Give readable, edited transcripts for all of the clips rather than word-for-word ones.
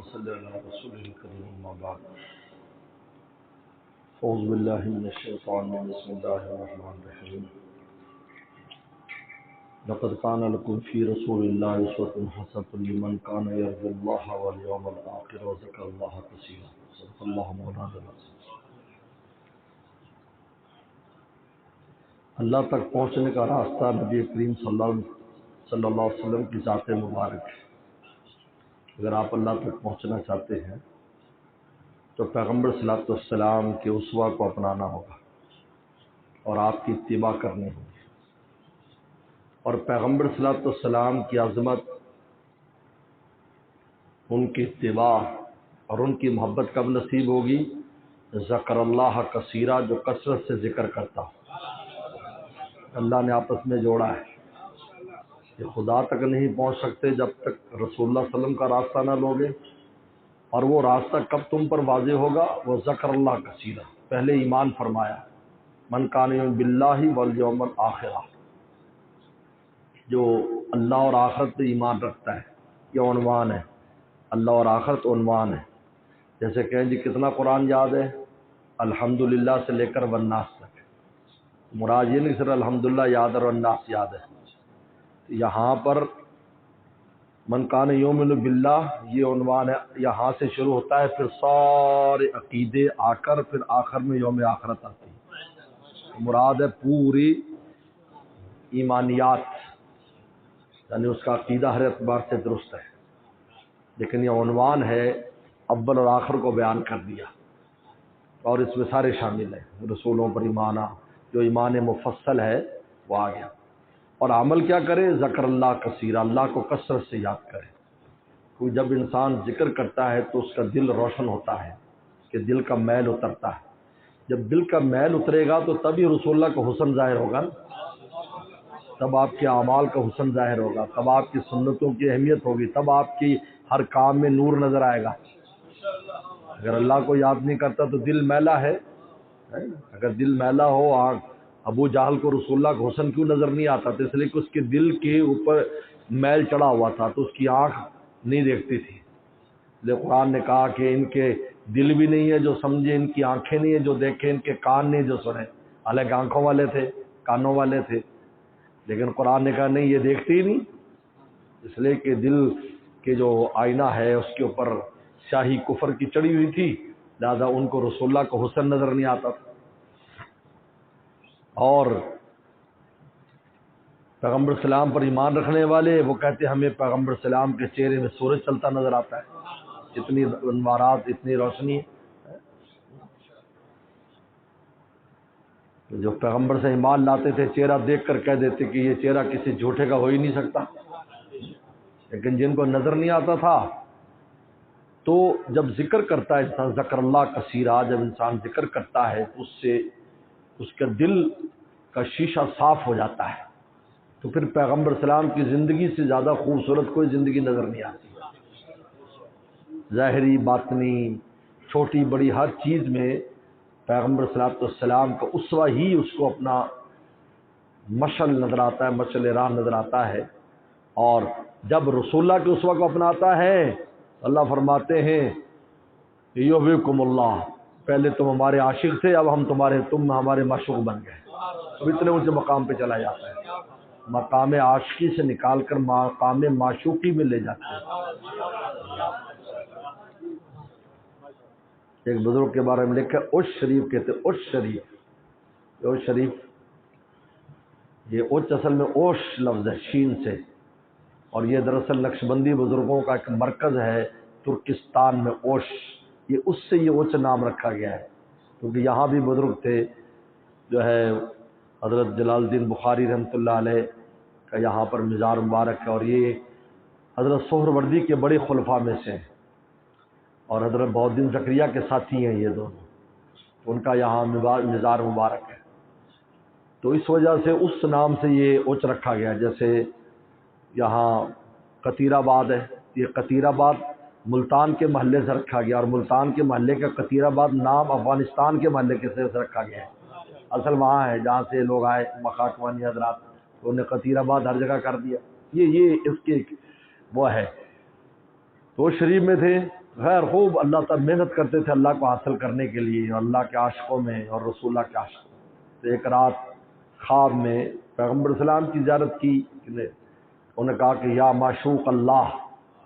وصلی علی رسول الکریم اما بعد اعوذ باللہ من الشیطان الرجیم بسم اللہ الرحمن الرحیم لقد کان لکم فی رسول اللہ اسوۃ حسنۃ لمن کان یرجو اللہ والیوم الآخر وذکر اللہ کثیرا صدق اللہ مولانا العظیم۔ اللہ تک پہنچنے کا راستہ نبی کریم صلی اللہ علیہ وسلم کی ذات مبارک ہے۔ اگر آپ اللہ تک پہنچنا چاہتے ہیں تو پیغمبر صلی اللہ علیہ وسلم کے اسوہ کو اپنانا ہوگا اور آپ کی اتباع کرنی ہوگی، اور پیغمبر صلی اللہ علیہ وسلم کی عظمت، ان کی اتباع اور ان کی محبت کب نصیب ہوگی؟ ذکر اللہ کثیرہ، جو کثرت سے ذکر کرتا ہو۔ اللہ نے آپس میں جوڑا ہے کہ خدا تک نہیں پہنچ سکتے جب تک رسول اللہ صلی اللہ علیہ وسلم کا راستہ نہ لوگے، اور وہ راستہ کب تم پر واضح ہوگا؟ وہ ذکر اللہ کثیرہ، پہلے ایمان فرمایا، من کان یؤمن باللہ والیوم الآخر، جو اللہ اور آخرت پہ ایمان رکھتا ہے، یہ عنوان ہے، اللہ اور آخرت عنوان ہے۔ جیسے کہیں جی کتنا قرآن یاد ہے؟ الحمدللہ سے لے کر والناس تک۔ مراد یہ نہیں صرف الحمدللہ یاد ہے اور والناس یاد ہے، یہاں پر من کان یؤمن باللہ یہ عنوان ہے، یہاں سے شروع ہوتا ہے، پھر سارے عقیدے آ کر پھر آخر میں یوم آخرت آتی ہے۔ مراد ہے پوری ایمانیات، یعنی اس کا عقیدہ ہر اعتبار سے درست ہے، لیکن یہ عنوان ہے، اول اور آخر کو بیان کر دیا، اور اس میں سارے شامل ہیں۔ رسولوں پر ایمان، جو ایمان مفصل ہے وہ آ گیا۔ اور عمل کیا کرے؟ ذکر اللہ کثیرہ، اللہ کو کثرت سے یاد کرے۔ کوئی جب انسان ذکر کرتا ہے تو اس کا دل روشن ہوتا ہے، کہ دل کا میل اترتا ہے۔ جب دل کا میل اترے گا تو تبھی رسول اللہ کا حسن ظاہر ہوگا، تب آپ کے اعمال کا حسن ظاہر ہوگا، تب آپ کی سنتوں کی اہمیت ہوگی، تب آپ کی ہر کام میں نور نظر آئے گا۔ اگر اللہ کو یاد نہیں کرتا تو دل میلا ہے۔ اگر دل میلا ہو، ابو جہل کو رسول اللہ کا حسن کیوں نظر نہیں آتا تھا؟ اس لیے کہ اس کے دل کے اوپر میل چڑھا ہوا تھا، تو اس کی آنکھ نہیں دیکھتی تھی۔ لیکن قرآن نے کہا کہ ان کے دل بھی نہیں ہے جو سمجھے، ان کی آنکھیں نہیں ہیں جو دیکھیں، ان کے کان نہیں جو سنے۔ حالانکہ آنکھوں والے تھے، کانوں والے تھے، لیکن قرآن نے کہا نہیں، یہ دیکھتے ہی نہیں، اس لیے کہ دل کے جو آئینہ ہے اس کے اوپر سیاہی کفر کی چڑھی ہوئی تھی، لہذا ان کو رسول اللہ کا حسن نظر نہیں آتا تھا۔ اور پیغمبر سلام پر ایمان رکھنے والے وہ کہتے ہیں ہمیں پیغمبر سلام کے چہرے میں سورج چلتا نظر آتا ہے، اتنی انوارات، اتنی روشنی ہے۔ جو پیغمبر سے ایمان لاتے تھے چہرہ دیکھ کر کہہ دیتے کہ یہ چہرہ کسی جھوٹے کا ہو ہی نہیں سکتا، لیکن جن کو نظر نہیں آتا تھا، تو جب ذکر کرتا ہے انسان، ذکر اللہ کثیرہ، جب انسان ذکر کرتا ہے تو اس سے اس کا دل کا شیشہ صاف ہو جاتا ہے، تو پھر پیغمبر سلام کی زندگی سے زیادہ خوبصورت کوئی زندگی نظر نہیں آتی۔ ظاہری، باطنی، چھوٹی بڑی ہر چیز میں پیغمبر صلی اللہ علیہ وسلم کا اسوہ ہی اس کو اپنا مشعل نظر آتا ہے، مشعل راہ نظر آتا ہے۔ اور جب رسول اللہ کے اسوہ کو اپناتا ہے، اللہ فرماتے ہیں یحببکم اللہ، پہلے تم ہمارے عاشق تھے، اب تم ہمارے معشوق بن گئے۔ اب اتنے اونچے مقام پہ چلا جاتا ہے، مقام عاشقی سے نکال کر مقام معشوقی میں لے جاتے ہیں۔ ایک بزرگ کے بارے میں لکھا اوش شریف، کہتے اوش شریف، اوش شریف، یہ اوچ اصل میں اوش لفظ ہے شین سے، اور یہ دراصل نقشبندی بزرگوں کا ایک مرکز ہے ترکستان میں، اوش، یہ اس سے یہ اوچ نام رکھا گیا ہے، کیونکہ یہاں بھی بزرگ تھے، جو ہے حضرت جلال الدین بخاری رحمۃ اللہ علیہ کا یہاں پر مزار مبارک ہے، اور یہ حضرت سہروردی کے بڑے خلفاء میں سے ہیں، اور حضرت بہاء الدین زکریا کے ساتھی ہیں یہ دونوں، تو ان کا یہاں مزار مبارک ہے، تو اس وجہ سے اس نام سے یہ اوچ رکھا گیا۔ جیسے یہاں قطیر آباد ہے، یہ قطیر آباد ملتان کے محلے سے رکھا گیا، اور ملتان کے محلے کا قطیر آباد نام افغانستان کے محلے کے سے رکھا گیا ہے، اصل وہاں ہے جہاں سے لوگ آئے مخاطوانی حضرات، تو انہیں قطیر آباد ہر جگہ کر دیا۔ یہ اس کے وہ ہے، تو شریف میں تھے، غیر خوب اللہ تعالیٰ محنت کرتے تھے اللہ کو حاصل کرنے کے لیے، اور اللہ کے عاشقوں میں اور رسول اللہ کے عاشقوں میں۔ تو ایک رات خواب میں پیغمبر اسلام کی زیارت کی، انہوں نے کہا کہ یا معشوق اللہ،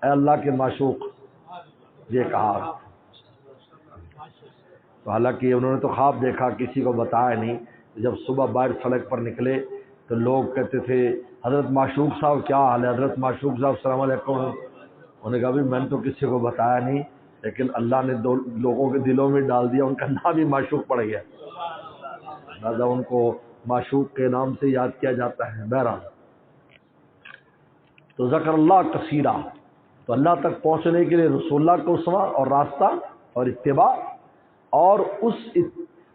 اے اللہ کے معشوق، یہ کہا۔ تو حالانکہ انہوں نے تو خواب دیکھا، کسی کو بتایا نہیں۔ جب صبح باہر سڑک پر نکلے تو لوگ کہتے تھے حضرت معشوق صاحب کیا حال ہے، حضرت معشوق صاحب السلام علیکم۔ انہوں نے کہا بھی میں نے تو کسی کو بتایا نہیں، لیکن اللہ نے دو لوگوں کے دلوں میں ڈال دیا، ان کا نام ہی معشوق پڑ گیا، لہٰذا ان کو معشوق کے نام سے یاد کیا جاتا ہے۔ بہرحال تو ذکر اللہ کثیرہ، تو اللہ تک پہنچنے کے لیے رسول اللہ کو اسوا اور راستہ اور اتباع، اور اس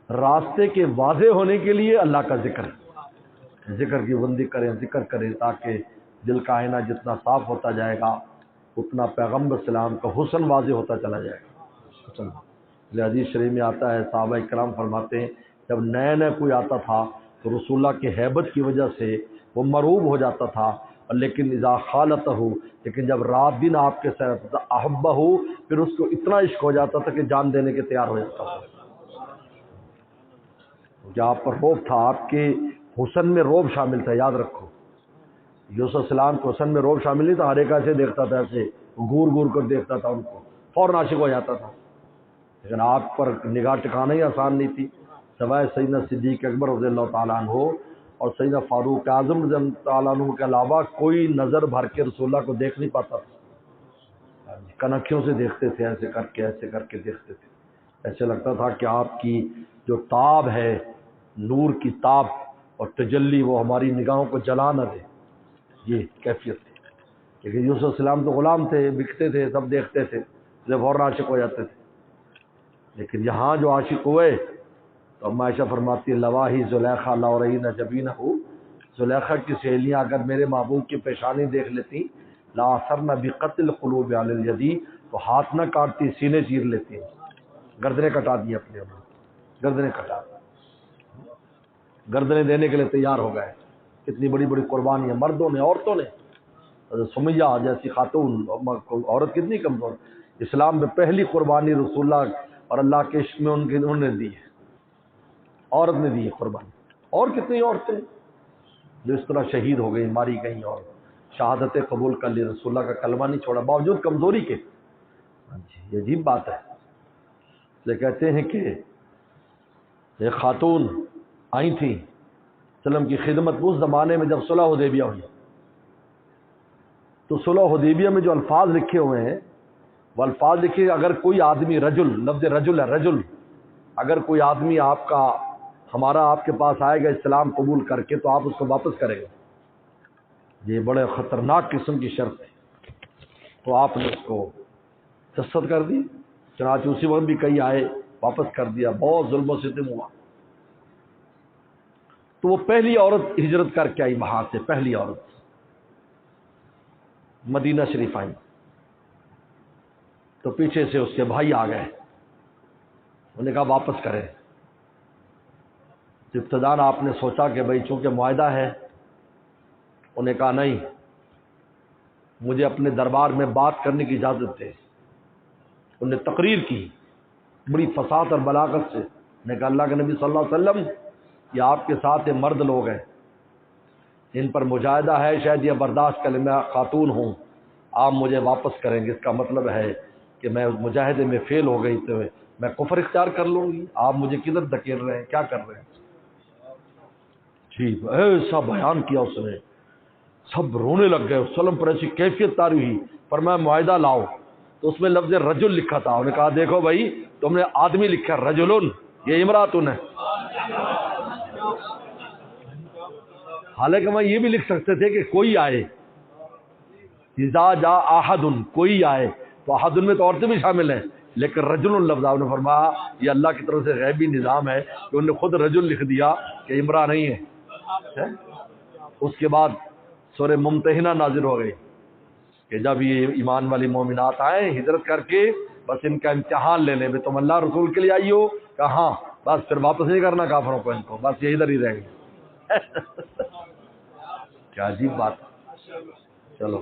راستے کے واضح ہونے کے لیے اللہ کا ذکر کی بندی کریں، ذکر کریں، تاکہ دل کا آئینہ جتنا صاف ہوتا جائے گا اتنا پیغمبر اسلام کا حسن واضح ہوتا چلا جائے گا۔ حدیث شریف میں آتا ہے، صحابہ کرام فرماتے ہیں جب نئے نئے کوئی آتا تھا تو رسول اللہ کی ہیبت کی وجہ سے وہ مرعوب ہو جاتا تھا، لیکن اذا خالتہ، لیکن جب رات دن آپ کے ساتھ احبہ، پھر اس کو اتنا عشق ہو جاتا تھا کہ جان دینے کے تیار ہو جاتا تھا۔ کہ آپ پر روب تھا، آپ کے حسن میں روب شامل تھا، یاد رکھو۔ یوسف السلام کے حسن میں روب شامل نہیں تھا، ہر ایک ایسے دیکھتا تھا، ایسے گور گور کر دیکھتا تھا، ان کو فوراً عاشق ہو جاتا تھا، لیکن آپ پر نگاہ ٹکانا ہی آسان نہیں تھی، سوائے سیدنا صدیق اکبر رضی اللہ تعالیٰ عنہ اور سیدنا فاروق اعظم رضی اللہ تعالیٰ عنہ کے علاوہ کوئی نظر بھر کے رسول اللہ کو دیکھ نہیں پاتا تھا۔ کنکھیوں سے دیکھتے تھے، ایسے کر کے دیکھتے تھے، ایسے لگتا تھا کہ آپ کی جو تاب ہے، نور کی تاب اور تجلی، وہ ہماری نگاہوں کو جلا نہ دے، یہ کیفیت تھی۔ لیکن یوسف السلام تو غلام تھے، بکتے تھے، سب دیکھتے تھے، جب فوراً عاشق ہو جاتے تھے۔ لیکن یہاں جو عاشق ہوئے تو ام عائشہ فرماتی ہے لواہی زلیخا لورین جبینہ، زلیخا کی سہیلیاں اگر میرے محبوب کی پیشانی دیکھ لیتی، لا اثرن بقتل قلوب علی الیدی، تو ہاتھ نہ کاٹتی، سینے چیر لیتی، گردنیں کٹا دی اپنے، گردنیں کٹا دی، گردنیں دینے کے لیے تیار ہو گئے۔ کتنی بڑی بڑی قربانی ہے مردوں نے، عورتوں نے۔ سمیہ جیسی خاتون، عورت کتنی کمزور، اسلام میں پہلی قربانی رسول اللہ اور اللہ کے عشق میں انہوں نے دی ہے، عورت نے دی ہے قربانی۔ اور کتنی عورتیں جو اس طرح شہید ہو گئی، ماری گئیں، اور شہادت قبول کر لی، رسول اللہ کا کلمہ نہیں چھوڑا باوجود کمزوری کے۔ یہ عجیب بات ہے۔ یہ کہتے ہیں کہ ایک خاتون آئی تھی وسلم کی خدمت میں، اس زمانے میں جب صلح حدیبیہ ہوئی، تو صلح حدیبیہ میں جو الفاظ لکھے ہوئے ہیں وہ الفاظ لکھے، اگر کوئی آدمی، رجل، لفظ رجل ہے، رجل، اگر کوئی آدمی آپ کا، ہمارا آپ کے پاس آئے گا اسلام قبول کر کے تو آپ اس کو واپس کریں گے، یہ بڑے خطرناک قسم کی شرط ہے۔ تو آپ نے اس کو رخصت کر دی، چنانچہ اسی وقت بھی کئی آئے، واپس کر دیا، بہت ظلم و ستم ہوا۔ تو وہ پہلی عورت ہجرت کر کے آئی وہاں سے، پہلی عورت مدینہ شریف آئی، تو پیچھے سے اس کے بھائی آ گئے، انہوں نے کہا واپس کریں۔ ابتداء آپ نے سوچا کہ بھئی چونکہ معاہدہ ہے، انہوں نے کہا نہیں، مجھے اپنے دربار میں بات کرنے کی اجازت دے۔ انہوں نے تقریر کی بڑی فصاحت اور بلاغت سے، نے کہا اللہ کے نبی صلی اللہ علیہ وسلم، یہ آپ کے ساتھ یہ مرد لوگ ہیں، ان پر مجاہدہ ہے، شاید یہ برداشت کر لیں، میں خاتون ہوں، آپ مجھے واپس کریں گے، اس کا مطلب ہے کہ میں مجاہدے میں فیل ہو گئی تو میں کفر اختیار کر لوں گی، آپ مجھے کدھر دھکیل رہے ہیں، کیا کر رہے ہیں؟ ٹھیک ایسا بیان کیا اس نے، سب رونے لگ گئے، وسلم پر ایسی کیفیت طاری ہوئی، فرمایا معاہدہ لاؤ، تو اس میں لفظ رجل لکھا تھا، انہوں نے کہا دیکھو بھائی تم نے آدمی لکھا رجلن، یہ امراتن ہے، حالانکہ میں یہ بھی لکھ سکتے تھے کہ کوئی آئے، اذا جاء احد، کوئی آئے، تو احد میں تو عورتیں بھی شامل ہیں، لیکن رجل لفظ نے فرمایا یہ اللہ کی طرف سے غیبی نظام ہے کہ انہوں نے خود رجل لکھ دیا کہ امرا نہیں ہے۔ اس کے بعد سورہ ممتحنہ نازل ہو گئی کہ جب یہ ایمان والی مومنات آئیں ہجرت کر کے، بس ان کا امتحان لے لیں، بھی تم اللہ رسول کے لیے آئی ہو، کہاں، بس پھر واپس نہیں کرنا کافروں کو، ان کو بس یہ ادھر ہی رہیں گے۔ کیا عجیب بات۔ چلو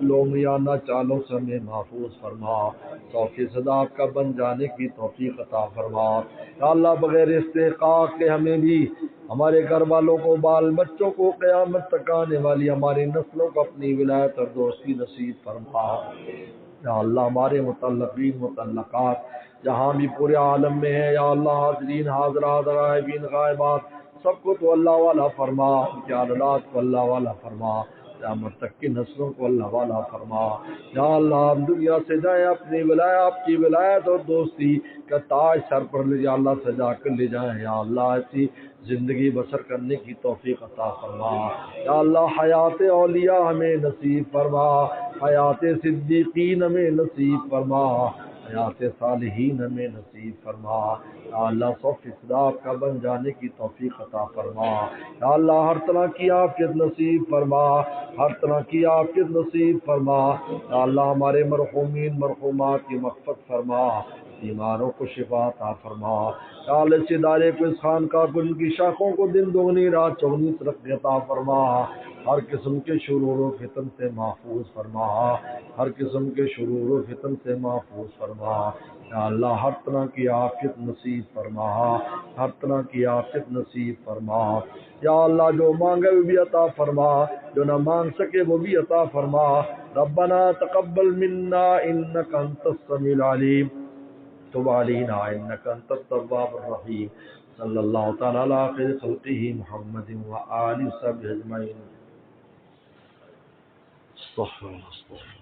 لو یا نہ چالوں سے ہمیں محفوظ فرما، 100% آپ کا بن جانے کی توفیق عطا فرما۔ یا اللہ بغیر استحقاق کے ہمیں بھی، ہمارے گھر والوں کو، بال بچوں کو، قیامت تک آنے والی ہماری نسلوں کو اپنی ولایت اور دوستی نصیب فرما۔ یا اللہ ہمارے متعلقین متعلقات جہاں بھی پورے عالم میں ہیں، یا اللہ حاضرین حاضرات غائبین غائبات سب کو تو اللہ والا فرما، ان کے اولاد کو اللہ والا فرما، قیامت تک کی نسلوں کو اللہ والا فرما۔ یا اللہ ہم دنیا سے جائیں اپنی ولایت، آپ کی ولایت اور دوستی کا تاج سر پر لے جا اللہ سجا کر لے جائیں۔ یا اللہ ایسی زندگی بسر کرنے کی توفیق عطا فرما۔ یا اللہ حیات اولیاء ہمیں نصیب فرما، حیات صدیقین ہمیں نصیب فرما، حیات صالحین ہمیں نصیب فرما۔ یا اللہ 100% آپ کا بن جانے کی توفیق عطا فرما۔ یا اللہ ہر طرح کی عافیت نصیب فرما، ہر طرح کی عافیت نصیب فرما۔ یا اللہ ہمارے مرحومین مرحومات کی مغفرت فرما، بیماروں کو شفا عطا فرما۔ یا اللہ اس ادارے کو، اس خانقاہ کو، ان کی شاخوں کو دن دگنی رات چوگنی ترقی عطا فرما، ہر قسم کے شرور و فتن سے محفوظ فرما، ہر قسم کے شرور و فتن سے محفوظ فرما۔ یا اللہ ہر طرح کی عافیت نصیب فرما، ہر طرح کی عافیت نصیب فرما۔ یا اللہ جو مانگے وہ بھی عطا فرما، جو نہ مانگ سکے وہ بھی عطا فرما۔ ربنا تقبل منا انک انت السمیع العلیم، تب علینا انک انت التواب الرحیم۔ صلی اللہ تعالی علی خیر خلقہ محمد و آلہ وصحبہ اجمعین۔ استغفر اللہ استغفر اللہ۔